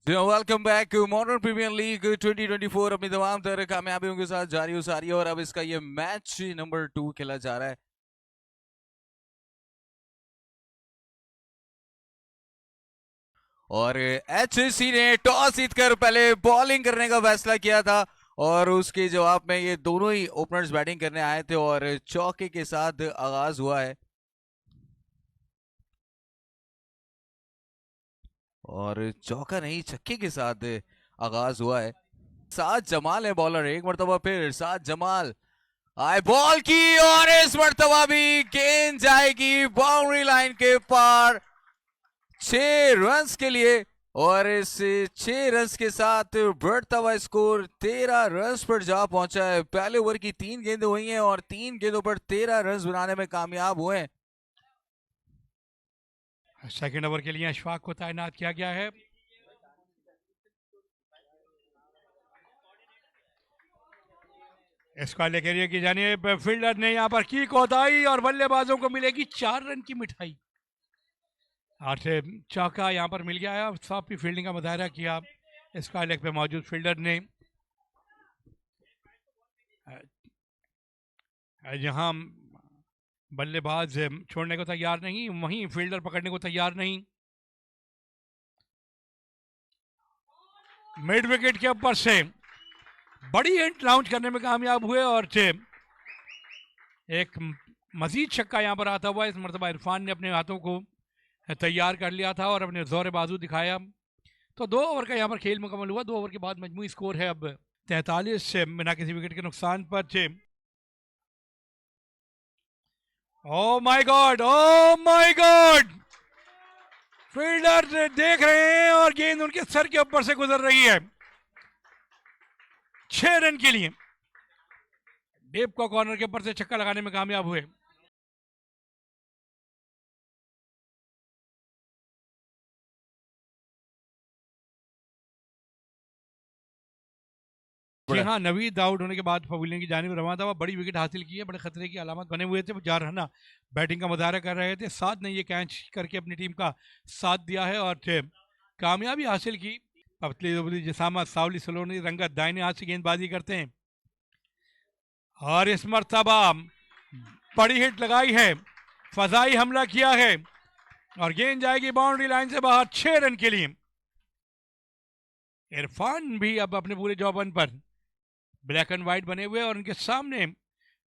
Welcome back modern premier league 2024 अपनी तमाम तरह कामयाबियों के साथ जारी हो सारी है और अब इसका ये मैच नंबर 2 खेला जा रहा है। और एचएससी ने टॉस जीतकर पहले बॉलिंग करने का फैसला किया था और उसके जवाब में ये दोनों ही ओपनर्स बैटिंग करने आए थे और चौके के साथ आगाज हुआ है। और चौका नहीं छक्के के साथ आगाज हुआ है। साद जमाल है बॉलर, एक मरतबा फिर साद जमाल आए बॉल की और इस मरतबा भी गेंद जाएगी बाउंड्री लाइन के पार 6 रन्स के लिए और इस 6 रन्स के साथ बढ़ता हुआ स्कोर 13 रन्स पर जा पहुंचा है। पहले ओवर की 3 गेंदें हुई हैं और 3 गेंदों पर 13 रन्स बनाने में कामयाब हुए हैं। सेकंड ओवर के लिए अशफाक को तैनात किया गया है। इसका लेकर की जानिए फील्डर ने यहां पर की कोताही और बल्लेबाजों को मिलेगी 4 रन की मिठाई। और चौका यहां पर मिल गया है और साफ फील्डिंग का मुजाहरा किया इसका लेग पे मौजूद फील्डर ने। यहां बल्लेबाज छोड़ने को तैयार नहीं, वहीं फील्डर पकड़ने को तैयार नहीं। मिड विकेट के ऊपर से बड़ी हिट लॉन्च करने में कामयाब हुए और एक मजीद छक्का यहां पर आता हुआ। इस मरतबा इरफान ने अपने हाथों को तैयार कर लिया था और अपने जोर बाजू दिखाया। तो 2 ओवर का यहां पर खेल मुकम्मल हुआ। 2 ओवर के बाद मजमूई स्कोर है अब 43 से बिना किसी विकेट के नुकसान पर। Oh my God, oh my God, fielder देख रहे हैं और गेंद उनके सर के ऊपर से गुजर रही है। 6 रन के लिए डेप को कॉर्नर के ऊपर से छक्का लगाने में कामयाब हुए। जी हाँ, नवीद आउट होने के बाद पवेलियन की जानिब रवाना था। वह बड़ी विकेट हासिल की है, बड़े खतरे की अलामत बने हुए थे। वो 4 रन बैटिंग का मुजाहरा कर रहे थे। साद ने ये कैच करके अपनी टीम का साथ दिया है और कामयाबी हासिल की। पतली दुबली जिसामा सावली सलोनी रंगत दाहिने हाथ से गेंदबाजी करते हैं और इस मरतबा बड़ी हिट लगाई है, फजाई हमला किया है और गेंद जाएगी बाउंड्री लाइन से बाहर 6 रन के लिए। इरफान भी अब अपने पूरे जौबन पर ब्लैक एंड व्हाइट बने हुए और उनके सामने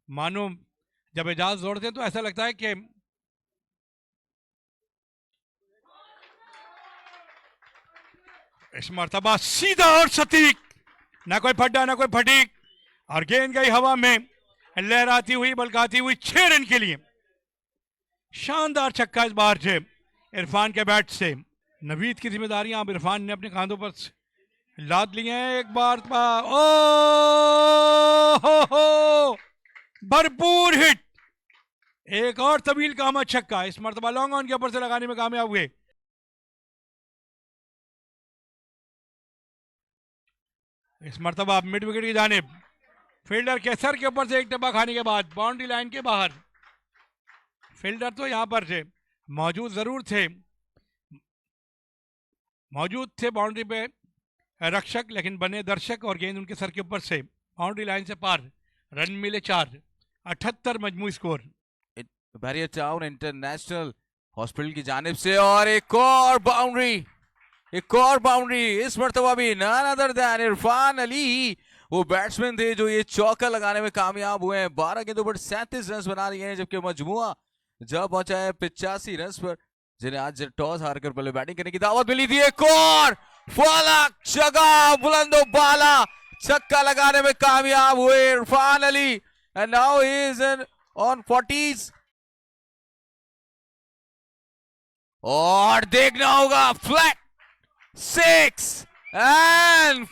मानो जब एजाज जोड़ते हैं तो ऐसा लगता है कि इस मरतबा सीधा और सटीक, ना कोई फड्डा ना कोई फटीक और गेंद गई हवा में लहराती हुई बलकाती हुई 6 रन के लिए। शानदार छक्का इस बार से इरफान के बैट से। नवीद की जिम्मेदारियां अब इरफान ने अपने कांधों पर लाद लिए हैं। एक बार ओ हो भरपूर हिट, एक और तवील का आमद छक्का इस मरतबा लॉन्ग ऑन के ऊपर से लगाने में कामयाब हुए। इस मरतबा आप मिड विकेट की जानिब फील्डर के सर के ऊपर से एक टप्पा खाने के बाद बाउंड्री लाइन के बाहर। फील्डर तो यहां पर थे, मौजूद जरूर थे, मौजूद थे बाउंड्री पे रक्षक, लेकिन बने दर्शक और गेंद उनके सर के ऊपर से बाउंड्री लाइन से पार। रन मिले 4, 78 मजमू score. Barrier town international hospital की जानिब से और एक और बाउंड्री, एक और बाउंड्री इस मरतबा भी none other than Irfan Ali. वो बैट्समैन थे जो ये चौका लगाने में कामयाब हुए हैं। 12 गेंदों पर 37 रन बना लिए हैं जबकि मजमुआ जब पहुंचा है 85 रन पर, जिन्हें आज टॉस हारकर पहले बैटिंग करने की दावत मिली थी। एक और फलक जगह बुलंदो बाला छक्का लगाने में कामयाब हुए Irfan Ali and now he is on 40s। और देखना होगा flat 6 and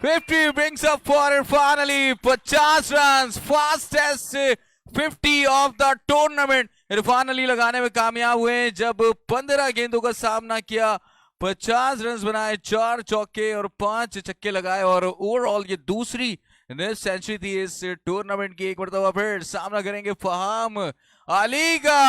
50 brings up for Irfan Ali 50 run, fastest 50 of the tournament Irfan Ali लगाने में कामयाब हुए जब 15 गेंदों का सामना किया, 50 रन बनाए, 4 चौके और 5 छक्के लगाए और ओवरऑल ये दूसरी सेंचुरी थी इस टूर्नामेंट की। एक मरतबा फिर सामना करेंगे फहाम अली का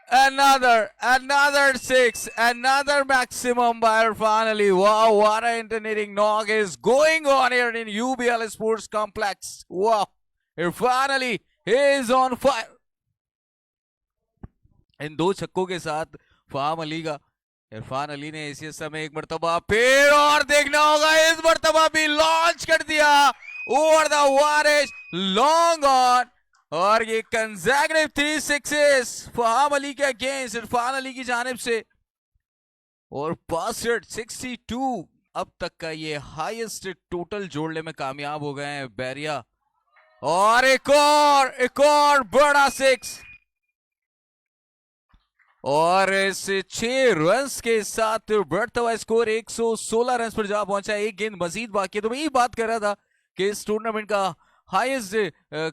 Another six, another maximum by Irfan Ali. Wow, what an entertaining knock is going on here in UBL Sports Complex. Wow, Irfan Ali is on fire. इन दो छक्कों के साथ फाहम अली का इरफान अली ने इसी समय एक मर्तबा फिर और देखना होगा इस मर्तबा भी लॉन्च कर दिया ओवर द वारिश लॉन्ग ऑन और ये कंसेक्यूटिव 3 सिक्सेस फाहम अली के अगेंस्ट इरफान अली की जानिब से और पास रेट 62 अब तक का ये हाईएस्ट टोटल जोड़ने में कामयाब हो गए हैं बैरिया और एक और बड़ा सिक्स और इस 6 रन्स के साथ बढ़ता हुआ स्कोर 116 रन्स पर जा पहुंचा है एक गेंद मजीद बाकी है तो मैं ये बात कर रहा था कि इस टूर्नामेंट का हाईएस्ट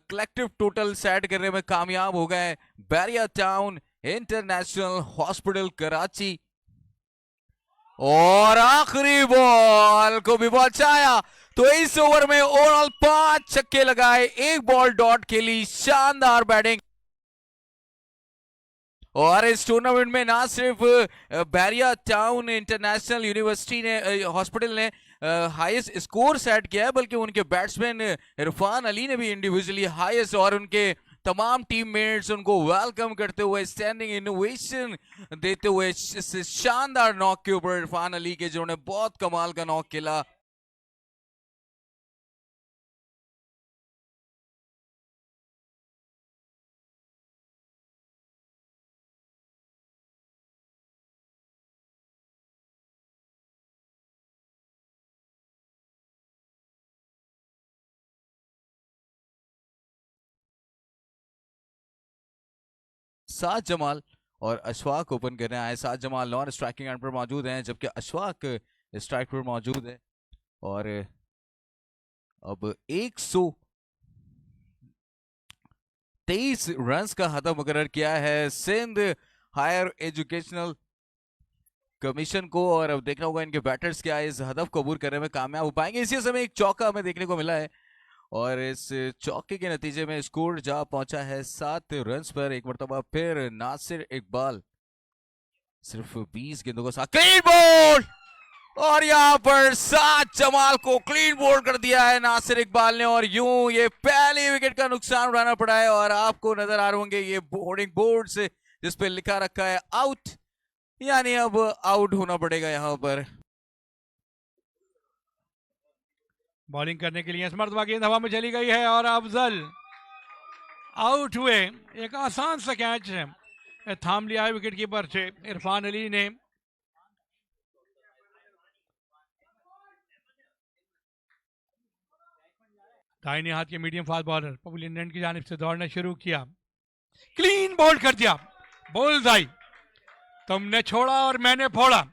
कलेक्टिव टोटल सेट करने में कामयाब हो गए Bahria town international hospital Karachi और आखिरी बॉल को भी बचाया तो इस ओवर में ओवरऑल 5 छक्के लगाए एक बॉल डॉट खेली शानदार बैटिंग और इस टूर्नामेंट में ना सिर्फ बैरिया टाउन इंटरनेशनल यूनिवर्सिटी ने हॉस्पिटल ने हाईएस्ट स्कोर सेट किया है बल्कि उनके बैट्समैन इरफान अली ने भी इंडिविजुअली हाईएस्ट और उनके तमाम टीममेट्स उनको वेलकम करते हुए स्टैंडिंग इनोवेशन देते हुए इस शानदार नॉक के ऊपर इरफान अली के जिन्होंने बहुत कमाल का नॉक खेला साद जमाल और अशफाक ओपन करने आए साद जमाल नॉन स्ट्राइकिंग एंड पर मौजूद हैं जबकि अशफाक स्ट्राइक पर मौजूद है और अब 123 रन्स का हदफ मुकर्रर किया है सिंध हायर एजुकेशनल कमीशन को और अब देखना होगा इनके बैटर्स क्या इस हदफ को अबूर करने में कामयाब हो पाएंगे इसी समय एक चौका हमें देखने को मिला है और इस चौके के नतीजे में स्कोर जा पहुंचा है 7 रन्स पर एक मरतबा फिर नासिर इकबाल सिर्फ 20 गेंदों के साथ क्लीन बोल्ड और यहां पर साद जमाल को क्लीन बोल्ड कर दिया है नासिर इकबाल ने और यूं ये पहली विकेट का नुकसान उठाना पड़ा है और आपको नजर आ रहे होंगे ये बोर्डिंग बोर्ड से जिस पे लिखा रखा है आउट यानी अब आउट होना पड़ेगा यहां पर बॉलिंग करने के लिए इस मरतबा गेंद हवा में चली गई है और अफजल आउट हुए एक आसान सा कैच है थाम लिया है विकेट कीपर से इरफान अली ने दाहिने हाथ के medium fast bowler pavilion England की जानिब से दौड़ना शुरू किया क्लीन बोल्ड कर दिया बुल्सआई तुमने छोड़ा और मैंने फोड़ा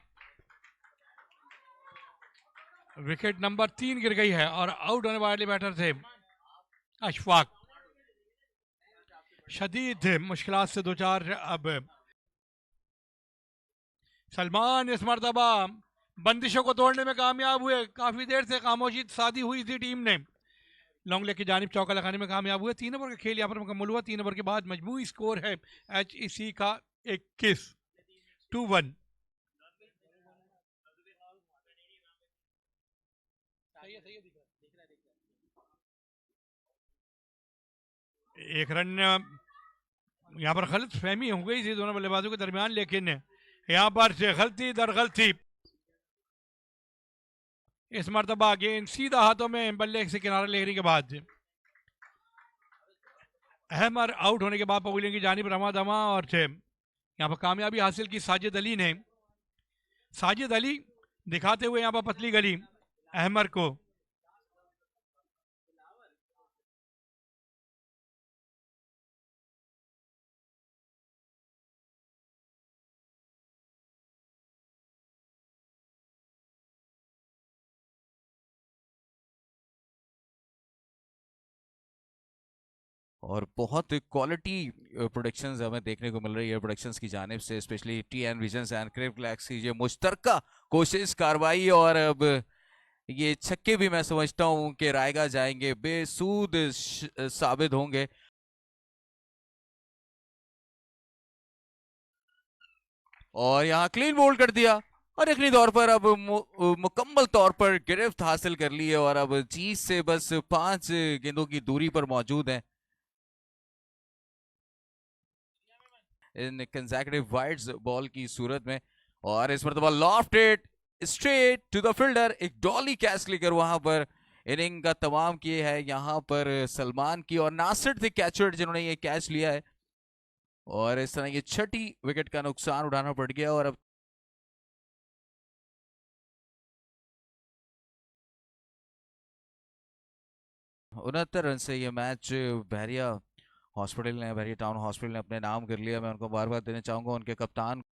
विकेट नंबर 3 गिर गई है और आउट होने वाले बैटर थे अशफाक शदीद मुश्किलात से दो चार अब सलमान इस मरतबा बंदिशों को तोड़ने में कामयाब हुए काफी देर से खामोशी साधी हुई थी टीम ने लॉन्ग लेग की जानिब चौका लगाने में कामयाब हुए 3 ओवर का खेल यहाँ पर मुकम्मल हुआ 3 ओवर के बाद मजमूई स्कोर है HEC का 21-1 एक रन यहाँ पर गलत फहमी हो गई थी दोनों बल्लेबाजों के दरमियान लेकिन यहाँ पर से गलती दर गलती इस मरतबा गेंद सीधा हाथों में बल्ले से किनारा लेने के बाद अहमर आउट होने के बाद पवेलियन की जानिब रमा दमा और यहाँ पर कामयाबी हासिल की साजिद अली ने साजिद अली दिखाते हुए यहाँ पर पतली गली अहमर को और बहुत क्वालिटी प्रोडक्शंस हमें देखने को मिल रही है प्रोडक्शंस की जानिब से स्पेशली TN विजन्स एंड क्रिप्लेक्स की ये मुश्तरका कोशिश कार्रवाई और अब ये छक्के भी मैं समझता हूं कि रायगा जाएंगे बेसूद साबित होंगे और यहाँ क्लीन बोल्ड कर दिया और यकीनी तौर पर अब मुकम्मल तौर पर गिरफ्त हासिल कर ली है और अब जीत से बस 5 गेंदों की दूरी पर मौजूद है इन कंसेक्यूटिव वाइड्स बॉल की सूरत में। और इस मरतबा lofted straight to the fielder, एक डॉली कैच लेकर वहां पर इनिंग का तमाम किए है यहाँ पर सलमान की, और नासिर थे कैचर जिन्होंने ये कैच लिया है और इस तरह ये छठी विकेट का नुकसान उठाना पड़ गया। और अब 69 रन से ये मैच बहरिया टाउन हॉस्पिटल ने अपने नाम कर लिया। मैं उनको बार बार देना चाहूंगा उनके कप्तान